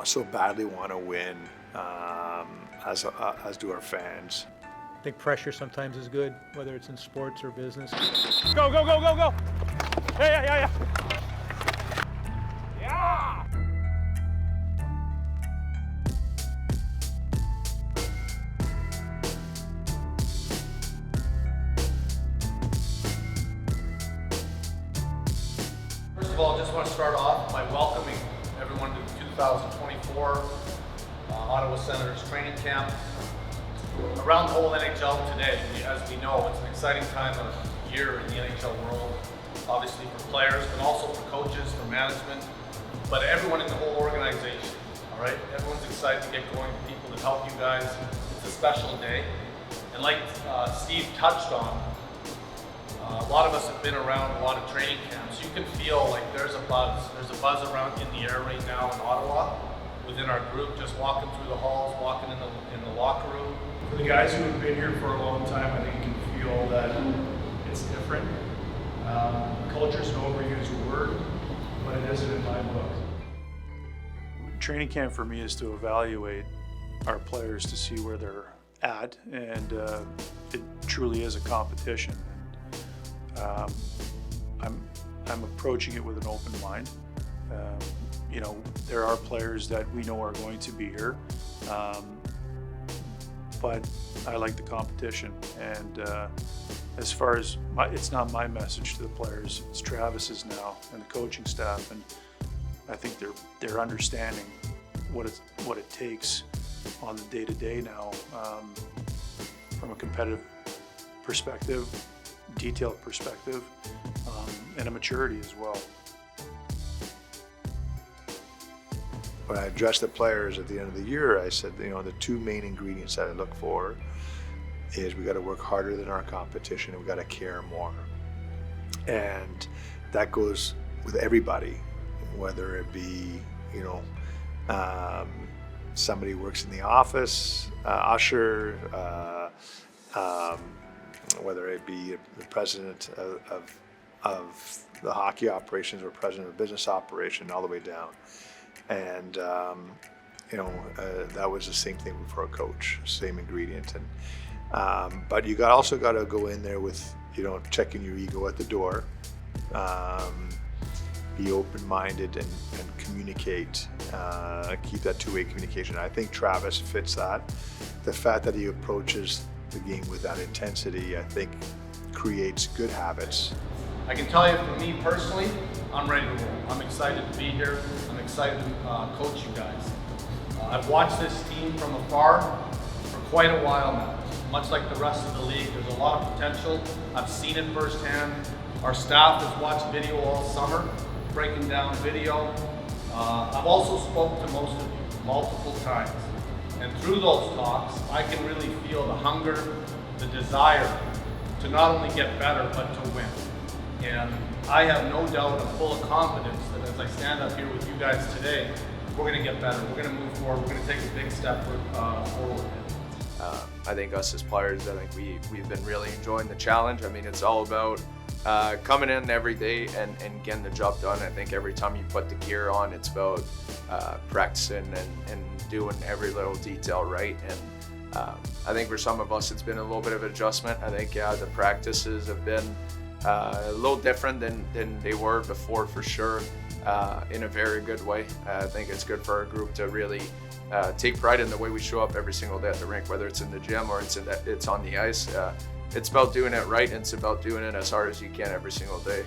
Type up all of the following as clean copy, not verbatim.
so badly want to win, as do our fans. I think pressure sometimes is good, whether it's in sports or business. Go, go, go, go, go! Yeah! Yeah! First of all, I just want to start off by welcoming everyone to the 2024 Ottawa Senators Training Camp. Around the whole NHL today, as we know, it's an exciting time of year in the NHL world, obviously for players, but also for coaches, for management, but everyone in the whole organization, all right? Everyone's excited to get going, people to help you guys. It's a special day. And like Steve touched on, a lot of us have been around a lot of training camps. You can feel like there's a buzz around in the air right now in Ottawa, within our group, just walking through the halls, walking in the locker room. For the guys who have been here for a long time, I think you can feel that it's different. Culture's an overused word, but it isn't in my book. Training camp for me is to evaluate our players to see where they're at, and it truly is a competition. I'm approaching it with an open mind. There are players that we know are going to be here, but I like the competition. And as far as it's not my message to the players, it's Travis's now and the coaching staff, and I think they're understanding what it takes on the day-to-day now, from a competitive perspective, detailed perspective, and a maturity as well. When I addressed the players at the end of the year, I said, the two main ingredients that I look for is we got to work harder than our competition, and we got to care more. And that goes with everybody, whether it be, somebody who works in the office, usher, whether it be the president of the hockey operations or president of the business operation, all the way down. And that was the same thing for a coach, same ingredient. And but you also got to go in there with checking your ego at the door, be open-minded and communicate, keep that two-way communication. I think Travis fits that. The fact that he approaches the game with that intensity, I think, creates good habits. I can tell you, for me personally, I'm ready to roll. I'm excited to be here. I'm excited to coach you guys. I've watched this team from afar for quite a while now. Much like the rest of the league, there's a lot of potential. I've seen it firsthand. Our staff has watched video all summer, breaking down video. I've also spoke to most of you multiple times. And through those talks, I can really feel the hunger, the desire to not only get better, but to win. And I have no doubt, I'm full of confidence that as I stand up here with you guys today, we're going to get better. We're going to move forward. We're going to take a big step forward. I think us as players, I think we've been really enjoying the challenge. I mean, it's all about coming in every day and getting the job done. I think every time you put the gear on, it's about practicing and doing every little detail right. And I think for some of us, it's been a little bit of an adjustment. I think the practices have been a little different than they were before, for sure, in a very good way. I think it's good for our group to really take pride in the way we show up every single day at the rink, whether it's in the gym or it's on the ice. It's about doing it right, and it's about doing it as hard as you can every single day.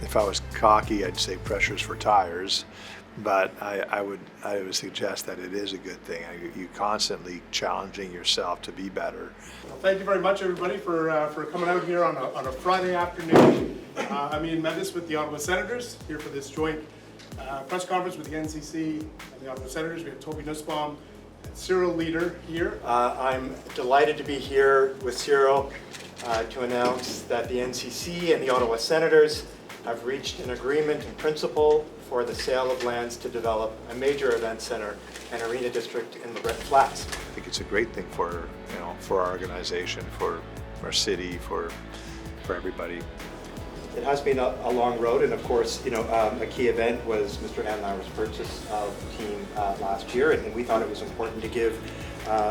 If I was cocky, I'd say pressure's for tires, but I would suggest that it is a good thing. You constantly challenging yourself to be better. Well, thank you very much, everybody, for coming out here on a Friday afternoon. I'm Ian Mendes with the Ottawa Senators, here for this joint press conference with the NCC and the Ottawa Senators. We have Toby Nussbaum and Cyril Leader here. I'm delighted to be here with Cyril to announce that the NCC and the Ottawa Senators have reached an agreement in principle for the sale of lands to develop a major event center and arena district in LeBreton Flats. I think it's a great thing for, for our organization, for our city, for everybody. It has been a long road, and of course, a key event was Mr. Hanlauer's purchase of the team last year, and we thought it was important to give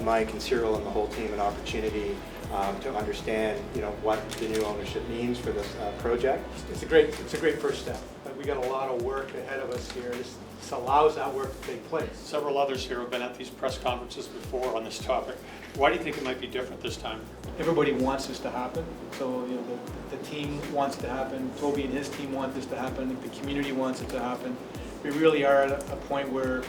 Mike and Cyril and the whole team an opportunity to understand, what the new ownership means for this project. It's a great first step. We got a lot of work ahead of us here. This allows that work to take place. Several others here have been at these press conferences before on this topic. Why do you think it might be different this time? Everybody wants this to happen. So the team wants it to happen. Toby and his team want this to happen. The community wants it to happen. We really are at a point where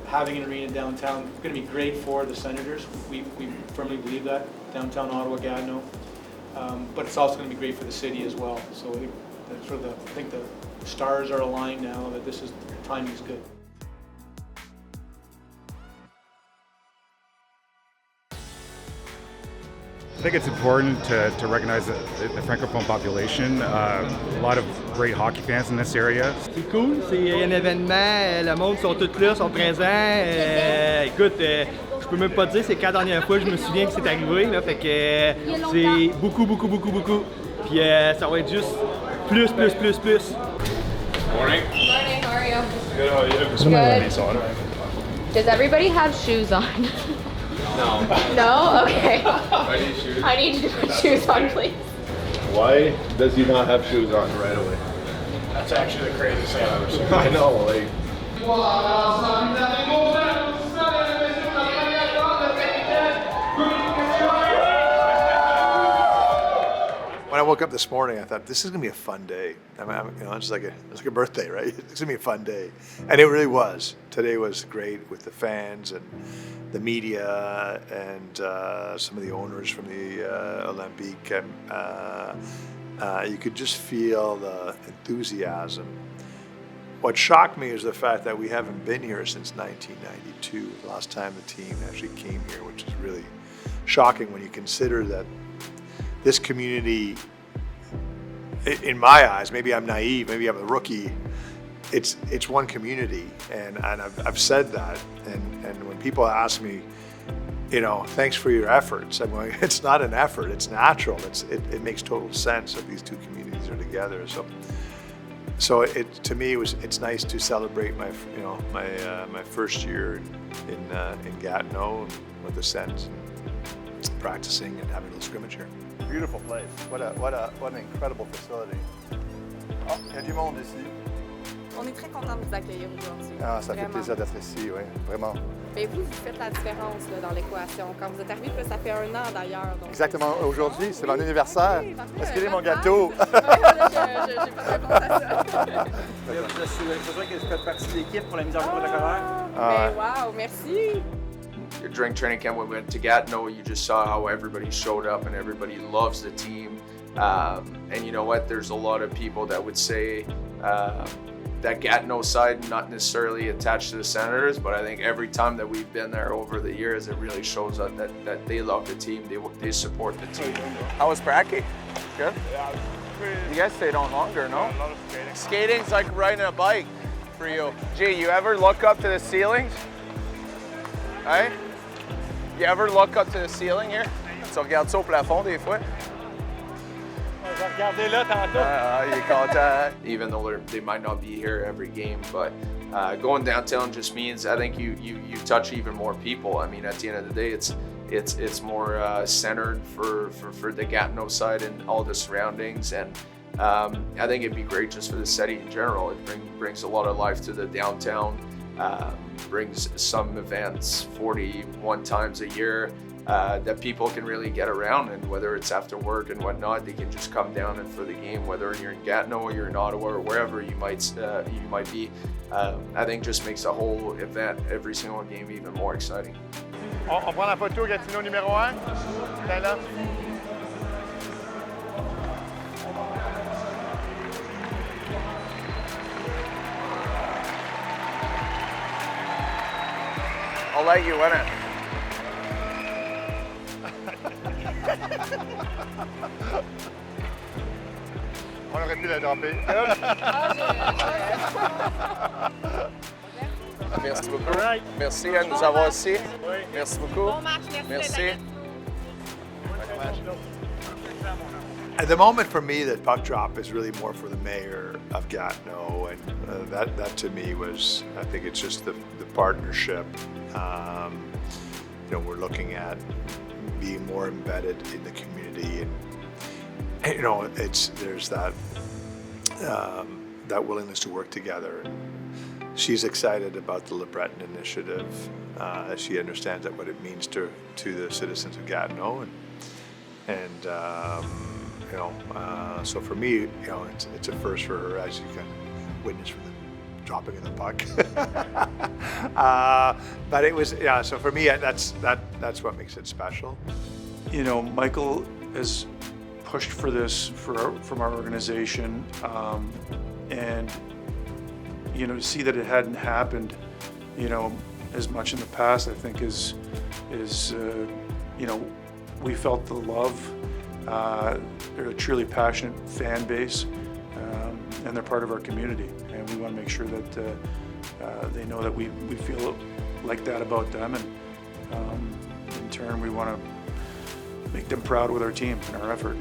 having an arena downtown is going to be great for the Senators. We firmly believe that, downtown Ottawa, Gatineau. But it's also going to be great for the city as well. So I think the stars are aligned now that the timing is good. I think it's important to recognize the francophone population. A lot of great hockey fans in this area. C'est cool, c'est un événement, le monde sont tous là, sont présents. Écoute, je peux même pas te dire c'est quand la dernière fois que je me souviens que c'est arrivé, là, fait que c'est beaucoup. Puis ça va être juste plus. Morning. Morning, how are you? Good, how are you? Good. Does everybody have shoes on? No. No? Okay. I need shoes. I need you to put shoes on, please. Why does he not have shoes on right away? That's actually the craziest thing I've ever seen. I know, like. When I woke up this morning, I thought this is gonna be a fun day. It's like a birthday, right? It's gonna be a fun day, and it really was. Today was great with the fans and the media and some of the owners from the Olympique. You could just feel the enthusiasm. What shocked me is the fact that we haven't been here since 1992, the last time the team actually came here, which is really shocking when you consider that this community, in my eyes, maybe I'm naive, maybe I'm a rookie, it's one community, and I've said that, and when people ask me, thanks for your efforts, I'm going, it's not an effort, it's natural, it makes total sense that these two communities are together. So to me it's nice to celebrate my first year in Gatineau with the Sens, practicing and having a little scrimmage here. Beautiful place. What an incredible facility. Oh, il y a du monde ici. On est très content de vous accueillir aujourd'hui. Ah, ça fait Vraiment. plaisir d'être ici, oui, vraiment. Mais vous faites la différence là, dans l'équation. Quand vous êtes arrivé, ça fait 1 an d'ailleurs. Donc Exactement, aujourd'hui, c'est mon anniversaire. Oui, parfait. Est-ce qu'il est mon gâteau? J'ai pas répondu à ça. C'est sûr que je fais partie de l'équipe pour la mise en place de la carrière. Mais wow, merci. During training camp, when we went to Gatineau, you just saw how everybody showed up and everybody loves the team. And you know what? There's a lot of people that would say that Gatineau side not necessarily attached to the Senators, but I think every time that we've been there over the years, it really shows that they love the team, they support the team. How was Bracky? Good? Yeah, you guys stayed on longer, no? A lot of skating. Skating's like riding a bike for you. Gee, you ever look up to the ceilings? Hey? You ever look up to the ceiling here? Tu regardes ça au plafond des fois? Regardez là tantôt. Il est content. Even though they might not be here every game, but going downtown just means I think you touch even more people. I mean, at the end of the day, it's more centered for the Gatineau side and all the surroundings, and I think it'd be great just for the city in general. It brings a lot of life to the downtown. Brings some events 41 times a year that people can really get around, and whether it's after work and whatnot, they can just come down and for the game, whether you're in Gatineau or you're in Ottawa or wherever you might be. I think just makes the whole event, every single game, even more exciting. On prend la photo Gatineau numéro 1. Viens là. I'll let you win it. On aurait pu la dropper. Merci beaucoup. Merci à nous avoir ici. Merci beaucoup. Merci. At the moment, for me, the puck drop is really more for the mayor of Gatineau, and that to me was, I think it's just the partnership. We're looking at being more embedded in the community, and there's that that willingness to work together. She's excited about the LeBreton initiative. She understands that what it means to the citizens of Gatineau, so for me, it's a first for her, as you can witness from the dropping of the puck. But it was, so for me, that's what makes it special. Michael has pushed for this from our organization, and to see that it hadn't happened, as much in the past, I think is we felt the love. They're a truly passionate fan base, and they're part of our community, and we want to make sure that they know that we feel like that about them, and in turn we want to make them proud with our team and our effort.